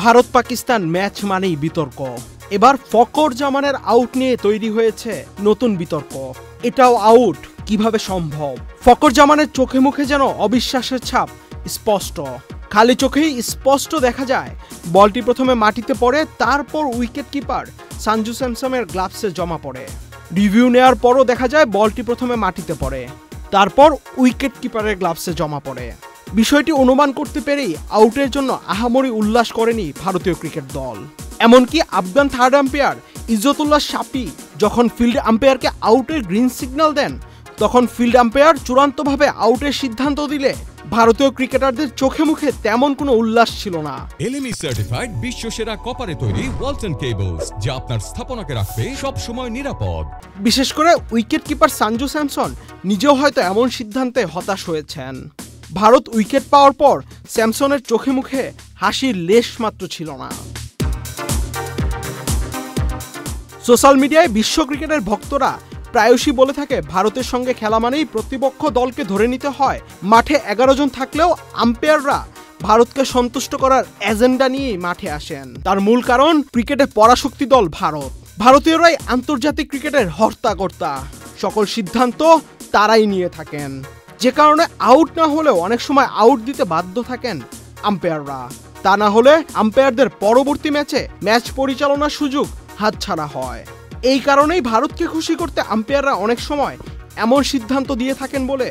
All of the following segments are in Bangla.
ভারত পাকিস্তান ম্যাচ মানেই বিতর্ক। এবার ফকর জামানের আউট নিয়ে তৈরি হয়েছে নতুন বিতর্ক। এটাও আউট কিভাবে সম্ভব? ফকর জামানের চোখে মুখে যেন অবিশ্বাসের ছাপ স্পষ্ট। খালি চোখেই স্পষ্ট দেখা যায় বলটি প্রথমে মাটিতে পড়ে, তারপর উইকেট কিপার সঞ্জু স্যামসনের গ্লাভসে জমা পড়ে। রিভিউ নেওয়ার পরও দেখা যায় বলটি প্রথমে মাটিতে পড়ে, তারপর উইকেট কিপারের গ্লাভসে জমা পড়ে। বিষয়টি অনুমান করতে পেরেই আউটের জন্য আহামরি উল্লাস করেনি ভারতীয় ক্রিকেট দল। এমনকি আফগান থার্ড আম্পায়ার ইজ্জতুল্লাহ শাফি যখন ফিল্ড আম্পায়ারকে আউটের গ্রিন সিগন্যাল দেন, তখন ফিল্ড আম্পায়ার চূড়ান্তভাবে আউটের সিদ্ধান্ত দিলে ভারতীয় ক্রিকেটারদের চোখে মুখে তেমন কোনো উল্লাস ছিল না। এলএমই সার্টিফাইড বিশ্বসেরা কপারে তৈরি ওয়ালটন কেবলস, যা আপনার স্থাপনাকে রাখবে সব সময় নিরাপদ। বিশেষ করে উইকেট কিপার সঞ্জু স্যামসন নিজেও হয়তো এমন সিদ্ধান্তে হতাশ হয়েছেন। ভারত উইকেট পাওয়ার পর স্যামসনের চোখে মুখে হাসির লেশ মাত্র ছিল না। সোশ্যাল মিডিয়ায় বিশ্ব ক্রিকেটের ভক্তরা প্রায়শই বলে থাকে, ভারতের সঙ্গে খেলা মানেই প্রতিপক্ষ দলকে ধরে নিতে হয়। মাঠে 11 জন থাকলেও আম্পায়াররা ভারতকে সন্তুষ্ট করার এজেন্ডা নিয়েই মাঠে আসেন। তার মূল কারণ ক্রিকেটে পরাশক্তি দল ভারত। ভারতীয়রাই আন্তর্জাতিক ক্রিকেটের হর্তাকর্তা, সকল সিদ্ধান্ত তারাই নিয়ে থাকেন। যে কারণে আউট না হলেও অনেক সময় আউট দিতে বাধ্য থাকেন আম্পায়াররা। তা না হলে আম্পায়ারদের পরবর্তী ম্যাচে ম্যাচ পরিচালনার সুযোগ হাতছাড়া হয়। এই কারণেই ভারতকে খুশি করতে আম্পায়াররা অনেক সময় এমন সিদ্ধান্ত দিয়ে থাকেন বলে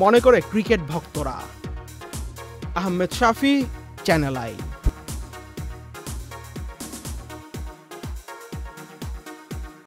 মনে করে ক্রিকেট ভক্তরা। আহমেদ শাফি, চ্যানেল আই।